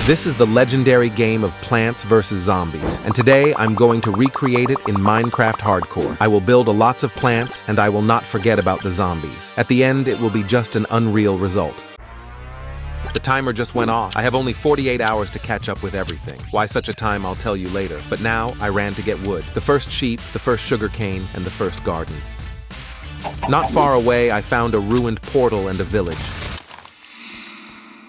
This is the legendary game of Plants vs. Zombies, and today I'm going to recreate it in Minecraft Hardcore. I will build lots of plants, and I will not forget about the zombies. At the end, it will be just an unreal result. The timer just went off. I have only 48 hours to catch up with everything. Why such a time, I'll tell you later. But now, I ran to get wood. The first sheep, the first sugarcane, and the first garden. Not far away, I found a ruined portal and a village.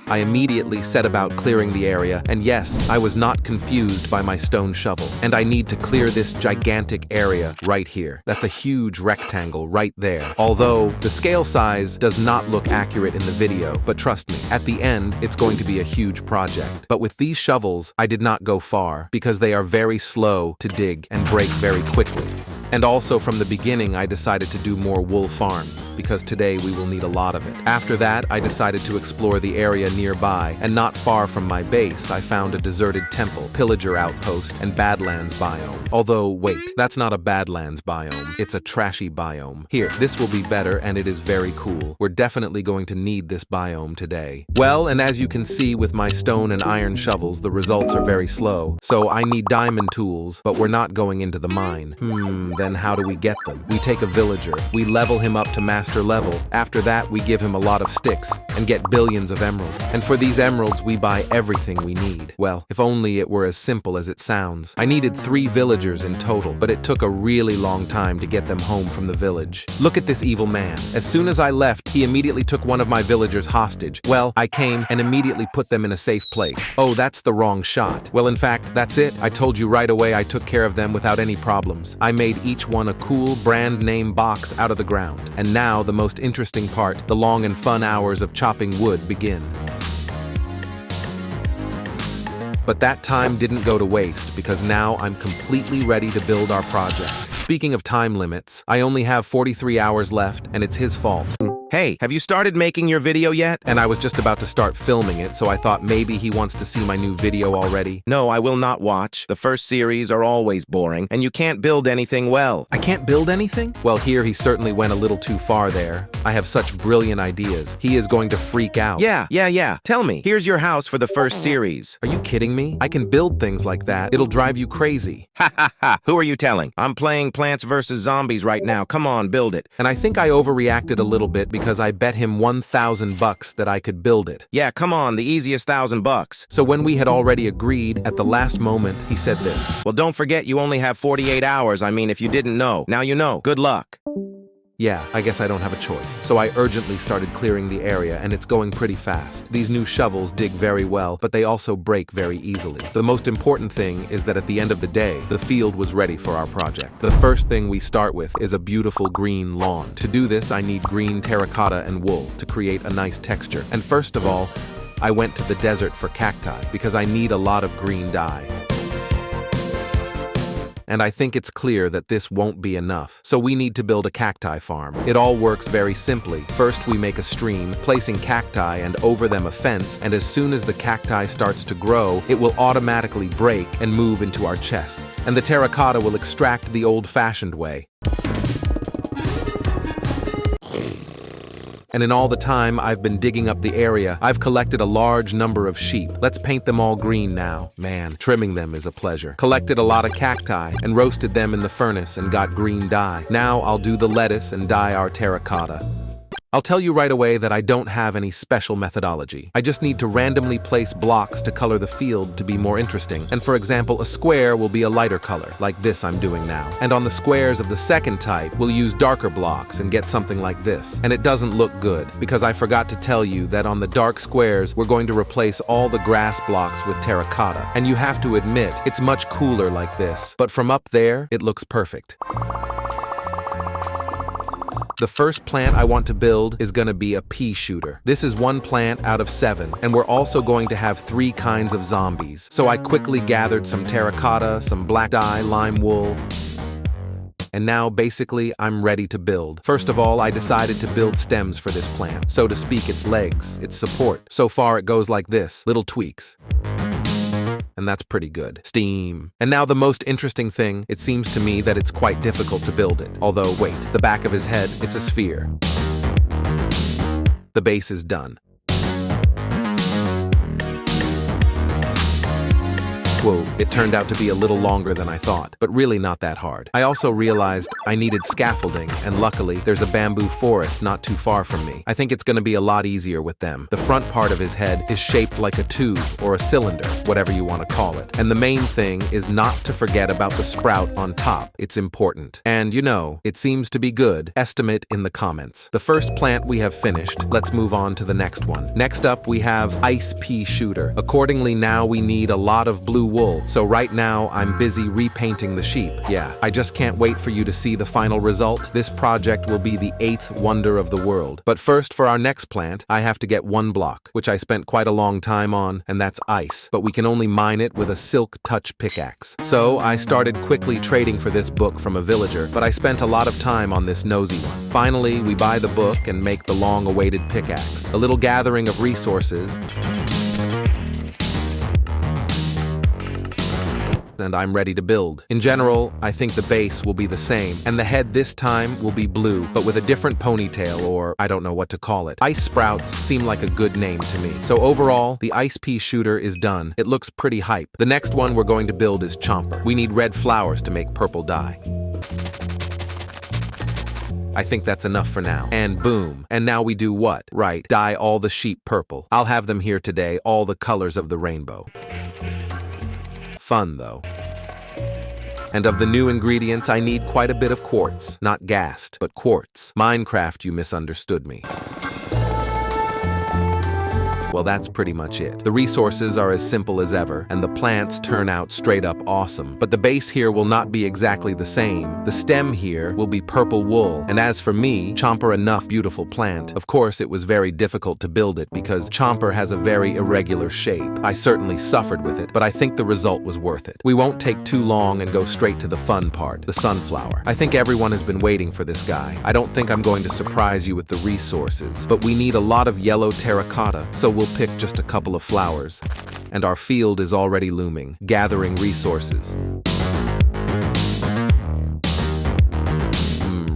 I immediately set about clearing the area, and yes, I was not confused by my stone shovel. And I need to clear this gigantic area right here. That's a huge rectangle right there. Although, the scale size does not look accurate in the video, but trust me, at the end, it's going to be a huge project. But with these shovels, I did not go far, because they are very slow to dig and break very quickly. And also from the beginning, I decided to do more wool farms, because today we will need a lot of it. After that, I decided to explore the area nearby, and not far from my base, I found a deserted temple, pillager outpost, and Badlands biome. Although, wait, that's not a Badlands biome, it's a trashy biome. Here, this will be better, and it is very cool. We're definitely going to need this biome today. Well, and as you can see with my stone and iron shovels, the results are very slow. So I need diamond tools, but we're not going into the mine. Then how do we get them? We take a villager, we level him up to master level. After that, we give him a lot of sticks and get billions of emeralds. And for these emeralds, we buy everything we need. Well, if only it were as simple as it sounds. I needed 3 villagers in total, but it took a really long time to get them home from the village. Look at this evil man. As soon as I left, he immediately took one of my villagers hostage. Well, I came and immediately put them in a safe place. Oh, that's the wrong shot. Well, in fact, that's it. I told you right away I took care of them without any problems. I made each one a cool brand name box out of the ground. And now the most interesting part, the long and fun hours of chopping wood begin. But that time didn't go to waste, because now I'm completely ready to build our project. Speaking of time limits, I only have 43 hours left, and it's his fault. Hey, have you started making your video yet? And I was just about to start filming it, so I thought maybe he wants to see my new video already. No, I will not watch. The first series are always boring, and you can't build anything well. I can't build anything? Well, here he certainly went a little too far there. I have such brilliant ideas. He is going to freak out. Yeah. Tell me, here's your house for the first series. Are you kidding me? I can build things like that. It'll drive you crazy. Ha. Who are you telling? I'm playing Plants vs. Zombies right now. Come on, build it. And I think I overreacted a little bit because I bet him $1,000 that I could build it. Yeah, come on, the easiest $1,000. So when we had already agreed, at the last moment, he said this. Well, don't forget you only have 48 hours. I mean, if you didn't know. Now you know. Good luck. Yeah, I guess I don't have a choice. So I urgently started clearing the area, and it's going pretty fast. These new shovels dig very well, but they also break very easily. The most important thing is that at the end of the day, the field was ready for our project. The first thing we start with is a beautiful green lawn. To do this, I need green terracotta and wool to create a nice texture. And first of all, I went to the desert for cacti because I need a lot of green dye. And I think it's clear that this won't be enough. So we need to build a cacti farm. It all works very simply. First, we make a stream, placing cacti and over them a fence, and as soon as the cacti starts to grow, it will automatically break and move into our chests. And the terracotta will extract the old-fashioned way. And in all the time I've been digging up the area, I've collected a large number of sheep. Let's paint them all green now. Man, trimming them is a pleasure. Collected a lot of cacti and roasted them in the furnace and got green dye. Now I'll do the lettuce and dye our terracotta. I'll tell you right away that I don't have any special methodology. I just need to randomly place blocks to color the field to be more interesting. And for example, a square will be a lighter color, like this I'm doing now. And on the squares of the second type, we'll use darker blocks and get something like this. And it doesn't look good, because I forgot to tell you that on the dark squares, we're going to replace all the grass blocks with terracotta. And you have to admit, it's much cooler like this. But from up there, it looks perfect. The first plant I want to build is going to be a pea shooter. This is 1 plant out of 7, and we're also going to have 3 kinds of zombies. So I quickly gathered some terracotta, some black dye, lime wool, and now basically I'm ready to build. First of all, I decided to build stems for this plant. So to speak, its legs, its support. So far it goes like this, little tweaks. And that's pretty good. Steam. And now the most interesting thing, it seems to me that it's quite difficult to build it. Although, wait, the back of his head, it's a sphere. The base is done. Whoa, it turned out to be a little longer than I thought, but really not that hard. I also realized I needed scaffolding, and luckily, there's a bamboo forest not too far from me. I think it's gonna be a lot easier with them. The front part of his head is shaped like a tube or a cylinder, whatever you want to call it. And the main thing is not to forget about the sprout on top. It's important. And you know, it seems to be good. Estimate in the comments. The first plant we have finished. Let's move on to the next one. Next up, we have ice pea shooter. Accordingly, now we need a lot of blue wool. So right now, I'm busy repainting the sheep. Yeah, I just can't wait for you to see the final result. This project will be the 8th wonder of the world. But first, for our next plant, I have to get one block, which I spent quite a long time on, and that's ice. But we can only mine it with a silk touch pickaxe. So I started quickly trading for this book from a villager, but I spent a lot of time on this nosy one. Finally, we buy the book and make the long-awaited pickaxe. A little gathering of resources, and I'm ready to build. In general, I think the base will be the same, and the head this time will be blue, but with a different ponytail, or I don't know what to call it. Ice sprouts seem like a good name to me. So overall, the ice pea shooter is done. It looks pretty hype. The next one we're going to build is Chomper. We need red flowers to make purple dye. I think that's enough for now. And boom. And now we do what? Right, dye all the sheep purple. I'll have them here today, all the colors of the rainbow. Fun, though. And of the new ingredients, I need quite a bit of quartz. Not ghast, but quartz. Minecraft, you misunderstood me. Well, that's pretty much it. The resources are as simple as ever, and the plants turn out straight up awesome. But the base here will not be exactly the same. The stem here will be purple wool. And as for me, Chomper enough beautiful plant. Of course, it was very difficult to build it because Chomper has a very irregular shape. I certainly suffered with it, but I think the result was worth it. We won't take too long and go straight to the fun part, the sunflower. I think everyone has been waiting for this guy. I don't think I'm going to surprise you with the resources, but we need a lot of yellow terracotta, so we'll pick just a couple of flowers, and our field is already looming, gathering resources.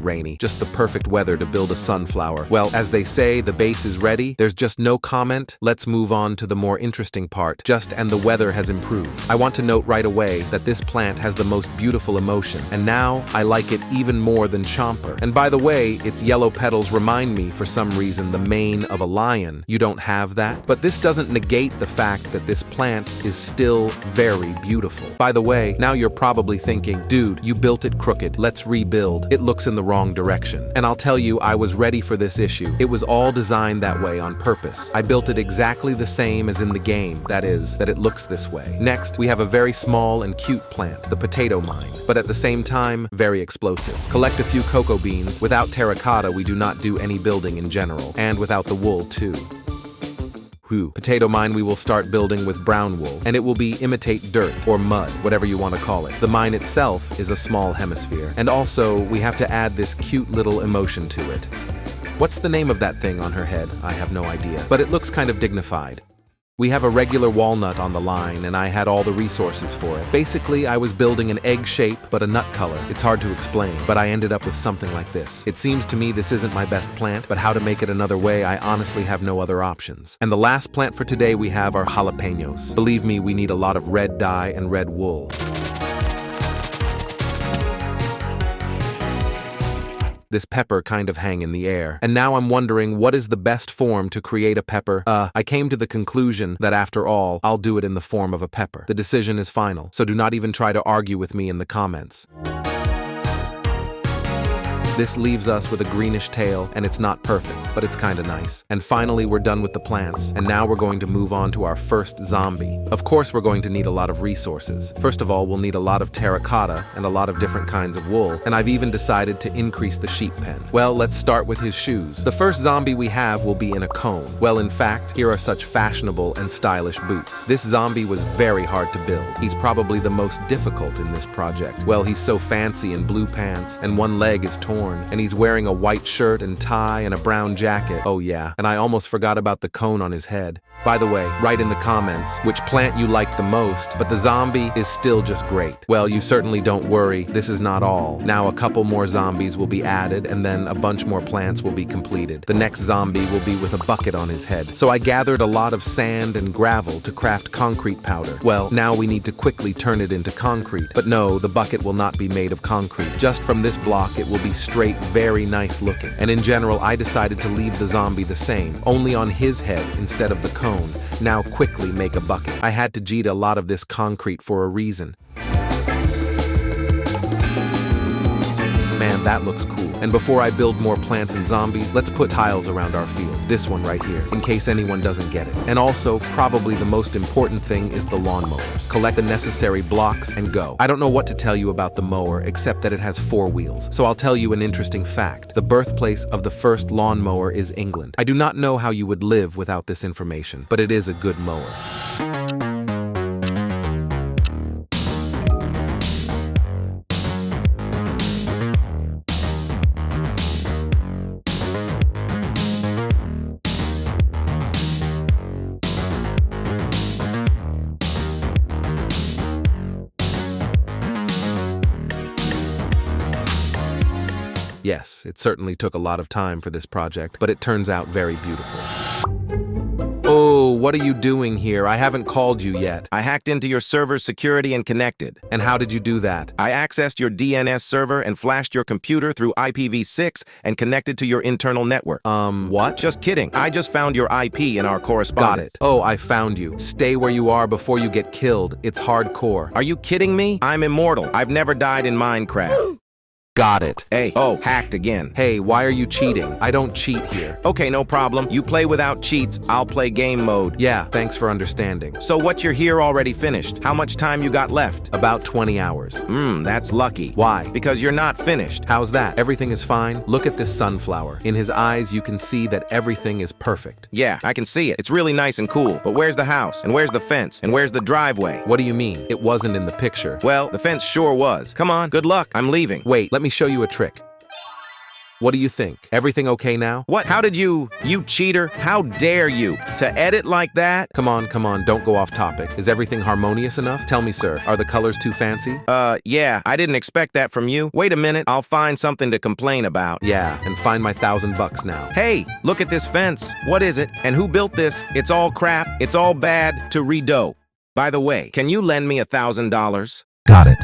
Rainy. Just the perfect weather to build a sunflower. Well, as they say, the base is ready. There's just no comment. Let's move on to the more interesting part. And the weather has improved. I want to note right away that this plant has the most beautiful emotion, and now I like it even more than Chomper. And by the way, its yellow petals remind me, for some reason, the mane of a lion. You don't have that? But this doesn't negate the fact that this plant is still very beautiful. By the way, now you're probably thinking, dude, you built it crooked. Let's rebuild. It looks in the wrong direction. And I'll tell you, I was ready for this issue. It was all designed that way on purpose. I built it exactly the same as in the game, that is, that it looks this way. Next, we have a very small and cute plant, the potato mine, but at the same time, very explosive. Collect a few cocoa beans. Without terracotta, we do not do any building in general, and without the wool too. Potato mine we will start building with brown wool, and it will be imitate dirt or mud, whatever you want to call it. The mine itself is a small hemisphere, and also we have to add this cute little emotion to it. What's the name of that thing on her head? I have no idea, but it looks kind of dignified. We have a regular walnut on the line, and I had all the resources for it. Basically, I was building an egg shape, but a nut color. It's hard to explain, but I ended up with something like this. It seems to me this isn't my best plant, but how to make it another way, I honestly have no other options. And the last plant for today we have are jalapenos. Believe me, we need a lot of red dye and red wool. This pepper kind of hang in the air. And now I'm wondering, what is the best form to create a pepper? I came to the conclusion that after all, I'll do it in the form of a pepper. The decision is final, so do not even try to argue with me in the comments. This leaves us with a greenish tail, and it's not perfect, but it's kinda nice. And finally, we're done with the plants, and now we're going to move on to our first zombie. Of course, we're going to need a lot of resources. First of all, we'll need a lot of terracotta and a lot of different kinds of wool, and I've even decided to increase the sheep pen. Well, let's start with his shoes. The first zombie we have will be in a cone. Well, in fact, here are such fashionable and stylish boots. This zombie was very hard to build. He's probably the most difficult in this project. Well, he's so fancy in blue pants, and one leg is torn, and he's wearing a white shirt and tie and a brown jacket. Oh yeah, and I almost forgot about the cone on his head. By the way, write in the comments which plant you like the most, but the zombie is still just great. Well, you certainly don't worry, this is not all. Now a couple more zombies will be added, and then a bunch more plants will be completed. The next zombie will be with a bucket on his head. So I gathered a lot of sand and gravel to craft concrete powder. Well, now we need to quickly turn it into concrete. But no, the bucket will not be made of concrete. Just from this block, it will be straight, very nice looking. And in general, I decided to leave the zombie the same, only on his head instead of the cone. Now quickly make a bucket. I had to cheat a lot of this concrete for a reason. Man, that looks cool. And before I build more plants and zombies, let's put tiles around our field. This one right here, in case anyone doesn't get it. And also, probably the most important thing is the lawnmowers. Collect the necessary blocks and go. I don't know what to tell you about the mower, except that it has 4 wheels. So I'll tell you an interesting fact. The birthplace of the first lawnmower is England. I do not know how you would live without this information, but it is a good mower. Yes, it certainly took a lot of time for this project, but it turns out very beautiful. Oh, what are you doing here? I haven't called you yet. I hacked into your server's security and connected. And how did you do that? I accessed your DNS server and flashed your computer through IPv6 and connected to your internal network. What? Just kidding. I just found your IP in our correspondence. Got it. Oh, I found you. Stay where you are before you get killed. It's hardcore. Are you kidding me? I'm immortal. I've never died in Minecraft. Got it. Hey, oh, hacked again. Hey, why are you cheating? I don't cheat here. Okay, no problem. You play without cheats. I'll play game mode. Yeah, thanks for understanding. So what you're here already finished? How much time you got left? About 20 hours. That's lucky. Why? Because you're not finished. How's that? Everything is fine? Look at this sunflower. In his eyes, you can see that everything is perfect. Yeah, I can see it. It's really nice and cool. But where's the house? And where's the fence? And where's the driveway? What do you mean? It wasn't in the picture. Well, the fence sure was. Come on, good luck. I'm leaving. Wait, let me show you a trick. What do you think? Everything okay now? What? How did you cheater? How dare you? To edit like that? Come on, don't go off topic. Is everything harmonious enough? Tell me, sir, are the colors too fancy? Yeah, I didn't expect that from you. Wait a minute, I'll find something to complain about. Yeah, and find my $1,000 now. Hey, look at this fence. What is it? And who built this? It's all crap. It's all bad to redo. By the way, can you lend me $1,000? Got it.